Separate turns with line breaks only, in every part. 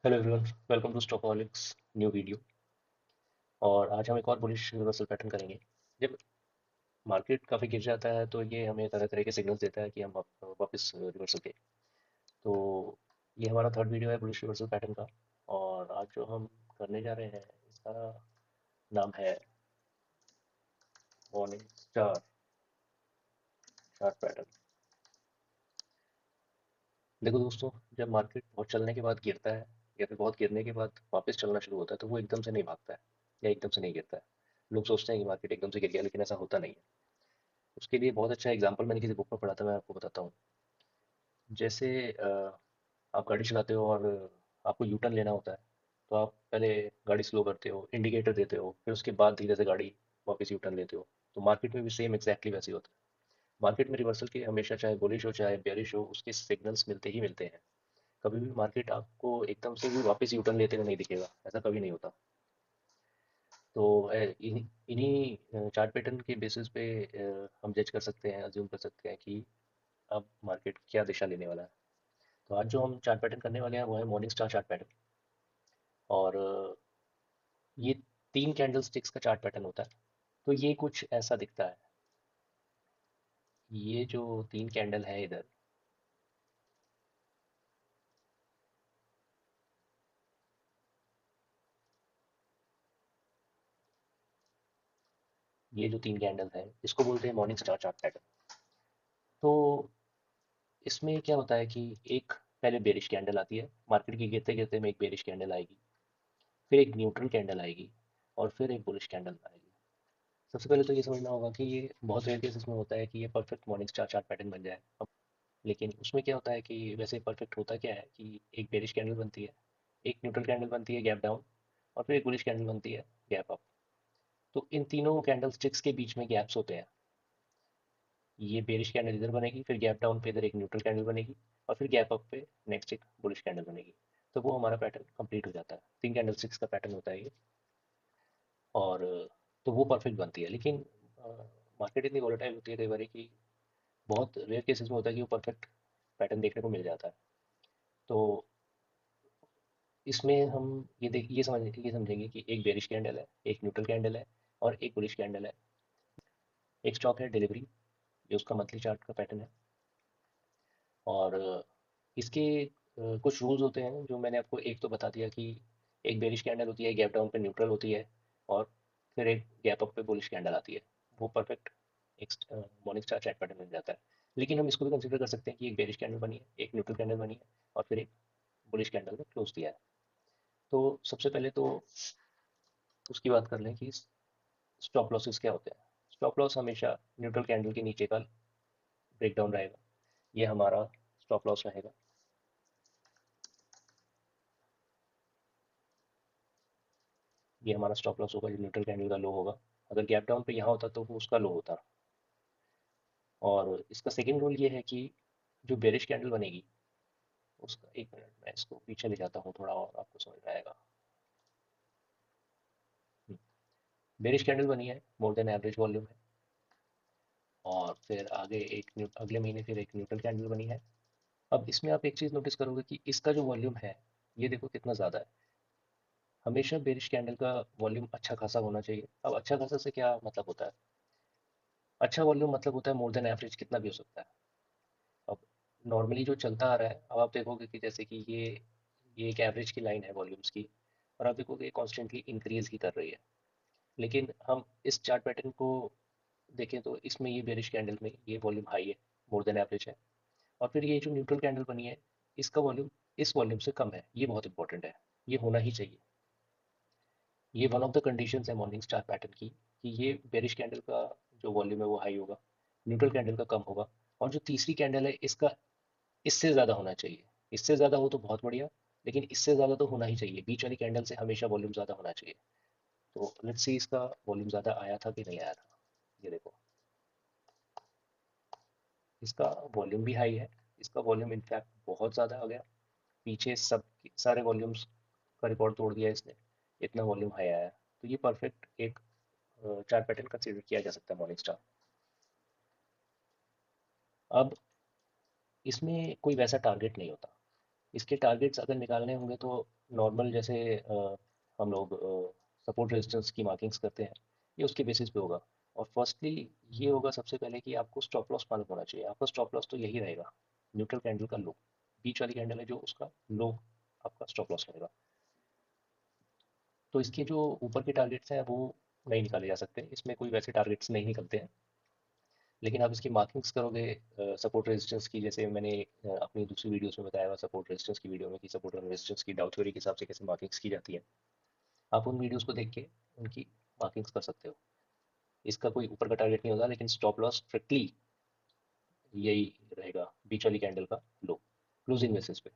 Hello everyone, welcome to Stockholics new video. और आज हम एक और बुलिश रिवर्सल पैटर्न करेंगे। जब मार्केट काफ़ी गिर जाता है तो ये हमें तरह तरह के सिग्नल्स देता है कि हम वापस रिवर्सल के। तो ये हमारा थर्ड वीडियो है बुलिश रिवर्सल पैटर्न का। और आज जो हम करने जा रहे हैं इसका नाम है मॉर्निंग स्टार चार्ट पैटर्न। देखो दोस्तों, जब मार्केट बहुत चलने के बाद गिरता है या फिर बहुत गिरने के बाद वापस चलना शुरू होता है तो वो एकदम से नहीं भागता है या एकदम से नहीं गिरता है। लोग सोचते हैं कि मार्केट एकदम से गिर गया, लेकिन ऐसा होता नहीं है। उसके लिए बहुत अच्छा एग्जांपल मैंने किसी बुक में पढ़ा था, मैं आपको बताता हूँ। जैसे आप गाड़ी चलाते हो और आपको यू टर्न लेना होता है। तो आप पहले गाड़ी स्लो करते हो, इंडिकेटर देते हो, फिर उसके बाद धीरे से गाड़ी वापस यू टर्न लेते हो। तो मार्केट में भी सेम एग्जैक्टली वैसे ही होता है। मार्केट में रिवर्सल के हमेशा, चाहे बुलिश हो चाहे बेरिश हो, उसके सिग्नल्स मिलते ही मिलते हैं। कभी भी मार्केट आपको एकदम से भी वापस यू टर्न लेते हुए नहीं दिखेगा, ऐसा कभी नहीं होता। तो इन्हीं चार्ट पैटर्न के बेसिस पे हम जज कर सकते हैं, अज्यूम कर सकते हैं कि अब मार्केट क्या दिशा लेने वाला है। तो आज जो हम चार्ट पैटर्न करने वाले हैं वो है मॉर्निंग स्टार चार्ट पैटर्न। और ये 3 कैंडल स्टिक्स का चार्ट पैटर्न होता है। तो ये कुछ ऐसा दिखता है। ये जो 3 कैंडल है इधर, ये जो 3 कैंडल है इसको बोलते हैं मॉर्निंग स्टार चार्ट पैटर्न। तो इसमें क्या होता है कि एक पहले बेरिश कैंडल आती है, मार्केट की गिरते गिरते में एक बेरिश कैंडल आएगी, फिर एक न्यूट्रल कैंडल आएगी, और फिर एक बुलिश कैंडल आएगी। सबसे पहले तो ये समझना होगा कि ये बहुत रेयर केसेस में होता है कि ये perfect morning star chart pattern बन जाए। लेकिन उसमें क्या होता है कि वैसे परफेक्ट होता क्या है कि एक बेरिश कैंडल बनती है, एक न्यूट्रल कैंडल बनती है गैप डाउन, और फिर एक बुलिश कैंडल बनती है गैप अप। तो इन तीनों कैंडल स्टिक्स के बीच में गैप्स होते हैं। ये बेरिश कैंडल इधर बनेगी, फिर गैप डाउन पे इधर एक न्यूट्रल कैंडल बनेगी, और फिर गैप अप पे नेक्स्ट एक बुलिश कैंडल बनेगी। तो वो हमारा पैटर्न कंप्लीट हो जाता है। 3 कैंडल स्टिक्स का पैटर्न होता है ये। और तो वो परफेक्ट बनती है। लेकिन मार्केट इतनी वोलेटाइल होती है कई बार कि बहुत रेयर केसेस में होता है कि वो परफेक्ट पैटर्न देखने को मिल जाता है। तो इसमें हम ये समझेंगे कि एक बेरिश कैंडल है, एक न्यूट्रल कैंडल है, और एक बुलिश कैंडल है। एक स्टॉक है डिलीवरी, जो उसका मंथली चार्ट का पैटर्न है। और इसके कुछ रूल्स होते हैं जो मैंने आपको एक तो बता दिया कि एक बेरिश कैंडल होती है, गैप डाउन पे न्यूट्रल होती है, और फिर एक गैप अप पे बुलिश कैंडल आती है। वो परफेक्ट एक मॉर्निंग स्टार चार्ट पैटर्न बन जाता है। लेकिन हम इसको भी कंसिडर कर सकते हैं कि एक बेरिश कैंडल बनी है, एक न्यूट्रल कैंडल बनी है, और फिर एक बुलिश कैंडल ने क्लोज दिया है। तो सबसे पहले तो उसकी बात कर लें कि स्टॉप लॉसेस क्या होते हैं। स्टॉप लॉस हमेशा न्यूट्रल कैंडल के नीचे का ब्रेकडाउन रहेगा। ये हमारा स्टॉप लॉस रहेगा। ये हमारा स्टॉप लॉस होगा जो न्यूट्रल कैंडल का लो होगा। अगर गैप डाउन पे यहाँ होता तो वो उसका लो होता। और इसका सेकंड रूल ये है कि जो बेरिश कैंडल बनेगी उसका, एक मिनट मैं इसको पीछे ले जाता हूँ थोड़ा और आपको समझ में आएगा। बेरिश कैंडल बनी है, मोर देन एवरेज वॉल्यूम है। और फिर आगे अगले महीने फिर एक न्यूट्रल कैंडल बनी है। अब इसमें आप एक चीज़ नोटिस करोगे कि इसका जो वॉल्यूम है, ये देखो कितना ज़्यादा है। हमेशा बेरिश कैंडल का वॉल्यूम अच्छा खासा होना चाहिए। अब अच्छा खासा से क्या मतलब होता है? अच्छा वॉल्यूम मतलब होता है मोर देन एवरेज, कितना भी हो सकता है। अब नॉर्मली जो चलता आ रहा है, अब आप देखोगे कि जैसे कि ये एक एवरेज की लाइन है वॉल्यूम्स की, और आप देखोगे कॉन्स्टेंटली इंक्रीज ही कर रही है। लेकिन हम इस चार्ट पैटर्न को देखें तो इसमें ये बेरिश कैंडल में ये वॉल्यूम हाई है, मोर देन एवरेज है। और फिर ये जो न्यूट्रल कैंडल बनी है, इसका वॉल्यूम इस वॉल्यूम से कम है। ये बहुत इंपॉर्टेंट है, ये होना ही चाहिए। ये वन ऑफ द कंडीशंस है मॉर्निंग स्टार पैटर्न की, कि ये बेरिश कैंडल का जो वॉल्यूम है वो हाई होगा, न्यूट्रल कैंडल का कम होगा, और जो तीसरी कैंडल है इसका इससे ज़्यादा होना चाहिए। इससे ज़्यादा हो तो बहुत बढ़िया, लेकिन इससे ज़्यादा तो होना ही चाहिए। बीच वाली कैंडल से हमेशा वॉल्यूम ज़्यादा होना चाहिए। तो लेट्स सी इसका वॉल्यूम ज़्यादा आया था कि नहीं आया था। ये देखो, इसका वॉल्यूम भी हाई है। इसका वॉल्यूम इनफैक्ट बहुत ज़्यादा आ गया। पीछे सब सारे वॉल्यूम्स का रिकॉर्ड तोड़ दिया इसने, इतना वॉल्यूम हाई आया। तो ये परफेक्ट एक चार्ट पैटर्न कंसिडर किया जा सकता है मॉर्निंग स्टार। अब इसमें कोई वैसा टारगेट नहीं होता। इसके टारगेट्स अगर निकालने होंगे तो नॉर्मल जैसे हम लोग सपोर्ट रेजिस्टेंस की मार्किंग्स करते हैं, ये उसके बेसिस पे होगा। और फर्स्टली ये होगा सबसे पहले कि आपको स्टॉप लॉस मालूम होना चाहिए। आपका स्टॉप लॉस तो यही रहेगा, न्यूट्रल कैंडल का लो, बीच वाली कैंडल है जो उसका लो आपका स्टॉप लॉस रहेगा। तो इसके जो ऊपर के टारगेट्स हैं वो नहीं निकाले जा सकते, इसमें कोई वैसे टारगेट्स नहीं निकलते हैं। लेकिन आप इसकी मार्किंग्स करोगे सपोर्ट रेजिस्टेंस की, जैसे मैंने अपनी दूसरी वीडियोस में बताया हुआ सपोर्ट रेजिस्टेंस की वीडियो में कि सपोर्ट और रेजिस्टेंस की डाउ थ्योरी के हिसाब से कैसे मार्किंग्स की जाती है। आप उन वीडियोस को देख के उनकी मार्किंग्स कर सकते हो। इसका कोई ऊपर का टारगेट नहीं होगा, लेकिन स्टॉप लॉस स्ट्रिक्टली यही रहेगा, बीच वाली कैंडल का लो, क्लोजिंग बेसिस पे।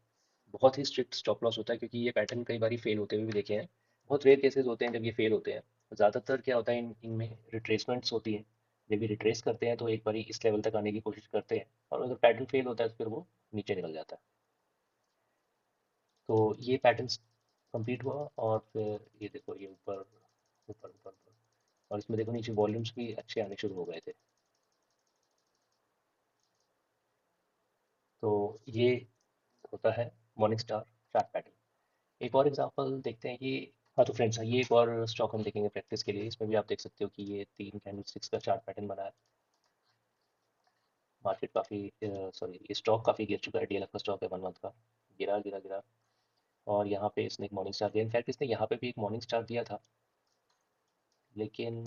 बहुत ही स्ट्रिक्ट स्टॉप लॉस होता है, क्योंकि ये पैटर्न कई बार फेल होते हुए भी देखे हैं। बहुत रेयर केसेस होते हैं जब ये फेल होते हैं। ज़्यादातर क्या होता है, इनमें रिट्रेसमेंट्स होती हैं। जब ये रिट्रेस करते हैं तो एक बार इस लेवल तक आने की कोशिश करते हैं, और अगर पैटर्न फेल होता है तो फिर वो नीचे निकल जाता है। तो ये पैटर्न कंप्लीट हुआ, और फिर ये देखो ये ऊपर ऊपर ऊपर ऊपर, और इसमें देखो नीचे वॉल्यूम्स भी अच्छे आने शुरू हो गए थे। तो ये होता है मॉर्निंग स्टार चार्ट पैटर्न। एक और एग्जांपल देखते हैं कि, हाँ तो फ्रेंड्स ये एक और स्टॉक हम देखेंगे प्रैक्टिस के लिए। इसमें भी आप देख सकते हो कि ये 3 कैंडलस्टिक्स का चार्ट पैटर्न बना है। मार्केट काफ़ी, सॉरी ये स्टॉक काफ़ी गिर चुका है, डीएलएफ का स्टॉक है 1 मंथ का, गिरा गिरा गिरा। और यहाँ पे इसने एक मॉर्निंग स्टार दिया, इनफैक्ट इसने यहाँ पे भी एक मॉर्निंग स्टार दिया था, लेकिन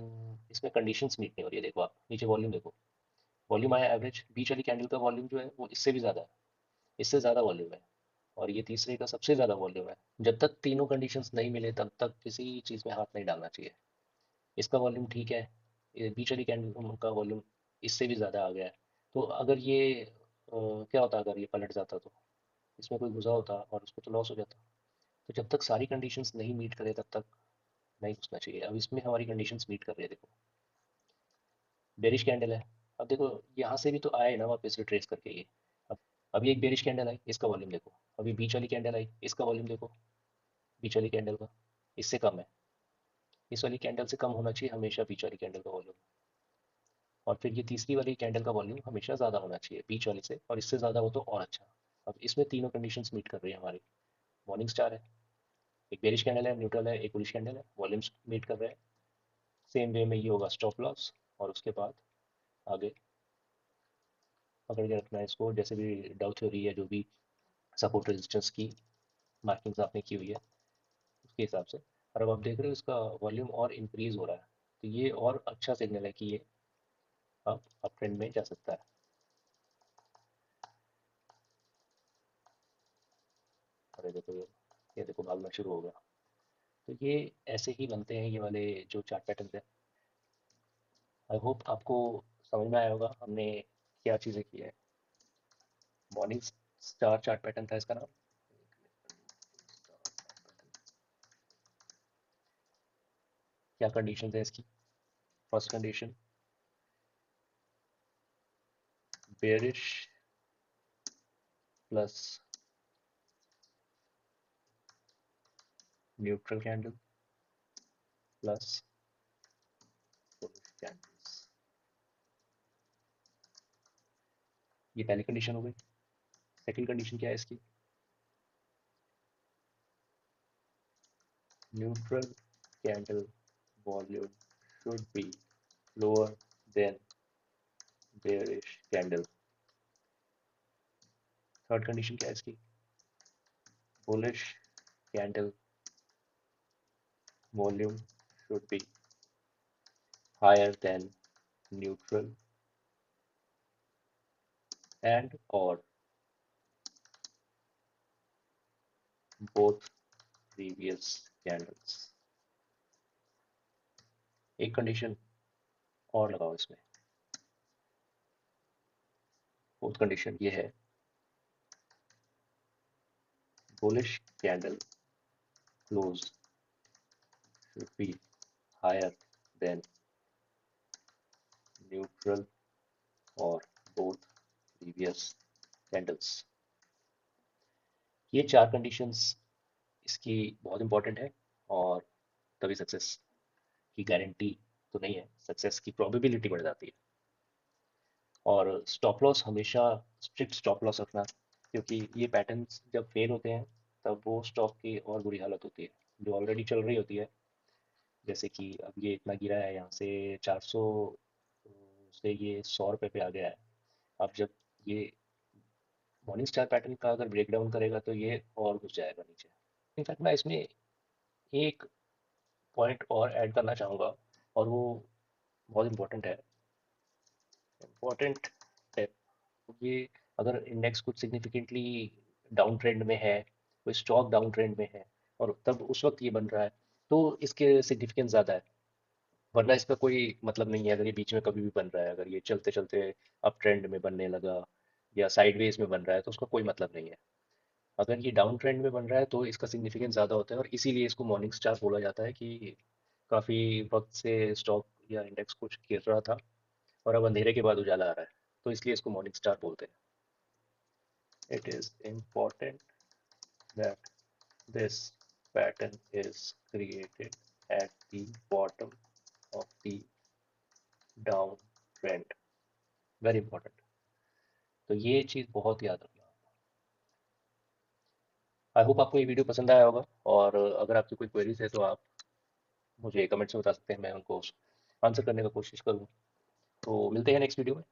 इसमें कंडीशंस मीट नहीं हो रही है। देखो आप नीचे वॉल्यूम देखो, वॉल्यूम आया एवरेज, बीच वाली कैंडल का वॉल्यूम जो है वो इससे भी ज़्यादा है, इससे ज़्यादा वॉल्यूम है, और ये तीसरे का सबसे ज़्यादा वॉल्यूम है। जब तक तीनों कंडीशंस नहीं मिले तब तक किसी चीज़ में हाथ नहीं डालना चाहिए। इसका वॉल्यूम ठीक है, ये बीच वाली कैंडल का वॉल्यूम इससे भी ज़्यादा आ गया है। तो अगर ये क्या होता अगर ये पलट जाता, तो इसमें कोई गुजा होता और उसको तो लॉस हो जाता। तो जब तक सारी कंडीशंस नहीं मीट करे तब तक नहीं घुसना चाहिए। अब इसमें हमारी कंडीशंस मीट कर रही है, देखो बेरिश कैंडल है। अब देखो यहाँ से भी तो आए ना वापस रिट्रेस करके ये। अब अभी एक बेरिश कैंडल आई, इसका वॉल्यूम देखो। अभी बीच वाली कैंडल आई, इसका वॉल्यूम देखो, बीच वाली कैंडल का इससे कम है। इस वाली कैंडल से कम होना चाहिए हमेशा बीच वाली कैंडल का वॉल्यूम। और फिर ये तीसरी वाली कैंडल का वॉल्यूम हमेशा ज़्यादा होना चाहिए बीच वाले से, और इससे ज़्यादा हो तो और अच्छा। अब इसमें तीनों कंडीशंस मीट कर रही है हमारी। मॉर्निंग स्टार है, एक बेरिश कैंडल है, न्यूट्रल है, एक बुलिश कैंडल है, वॉल्यूम्स मीट कर रहे हैं। सेम वे में ये होगा स्टॉप लॉस, और उसके बाद आगे पकड़ के रखना है इसको, जैसे भी डाउ थ्योरी है जो भी सपोर्ट रेजिस्टेंस की मार्किंग्स आपने की हुई है उसके हिसाब से। और अब आप देख रहे हो इसका वॉल्यूम और इंक्रीज हो रहा है, तो ये और अच्छा सिग्नल है कि ये अब अप ट्रेंड में जा सकता है। अरे देखो ये देखो भागना शुरू हो गया। तो ये ऐसे ही बनते हैं ये वाले जो चार्ट पैटर्न है। आई होप आपको समझ में आया होगा हमने क्या चीज़ें की है। मॉर्निंग स्टार चार्ट पैटर्न था इसका नाम। क्या कंडीशन है इसकी? First condition bearish plus neutral candle plus bullish candles, ये पहली कंडीशन हो गई। सेकंड कंडीशन क्या है इसकी? Neutral candle volume should be lower than bearish candle. Third condition क्या है इसकी? Bullish candle volume should be higher than neutral and or both previous candles। एक कंडीशन और लगाओ इसमें, फोर्थ कंडीशन ये है, bullish candle close should be higher than neutral or both previous candles। ये चार कंडीशंस इसकी बहुत इंपॉर्टेंट है, और तभी सक्सेस की गारंटी तो नहीं है, सक्सेस की प्रोबेबिलिटी बढ़ जाती है। और स्टॉप लॉस हमेशा स्ट्रिक्ट स्टॉप लॉस रखना, क्योंकि ये पैटर्न्स जब फेल होते हैं तब वो स्टॉक की और बुरी हालत होती है, जो ऑलरेडी चल रही होती है। जैसे कि अब ये इतना गिरा है, यहाँ से 400 से ये 100 रुपये पे आ गया है। अब जब ये मॉर्निंग स्टार पैटर्न का अगर ब्रेक डाउन करेगा तो ये और घुस जाएगा नीचे। इनफैक्ट मैं इसमें एक पॉइंट और ऐड करना चाहूँगा, और वो बहुत इंपॉर्टेंट है। इम्पोर्टेंट है ये, अगर इंडेक्स कुछ सिग्निफिकेंटली डाउन ट्रेंड में है, कोई स्टॉक डाउन ट्रेंड में है, और तब उस वक्त ये बन रहा है, तो इसके सिग्निफिकेंस ज़्यादा है। वरना इसका कोई मतलब नहीं है अगर ये बीच में कभी भी बन रहा है। अगर ये चलते चलते अप ट्रेंड में बनने लगा या साइडवेज में बन रहा है तो उसका कोई मतलब नहीं है। अगर ये डाउन ट्रेंड में बन रहा है तो इसका सिग्निफिकेंस ज़्यादा होता है, और इसीलिए इसको मॉर्निंग स्टार बोला जाता है कि काफ़ी वक्त से स्टॉक या इंडेक्स कुछ गिर रहा था और अब अंधेरे के बाद उजाला आ रहा है, तो इसलिए इसको मॉर्निंग स्टार बोलते हैं। It is important that this pattern is created at the bottom of the down trend. Very important. तो ये चीज़ बहुत याद रखना। आई होप आपको ये वीडियो पसंद आया होगा, और अगर आपकी कोई क्वेरीज है तो आप मुझे कमेंट्स में बता सकते हैं, मैं उनको आंसर करने का कोशिश करूँ। तो मिलते हैं नेक्स्ट वीडियो में।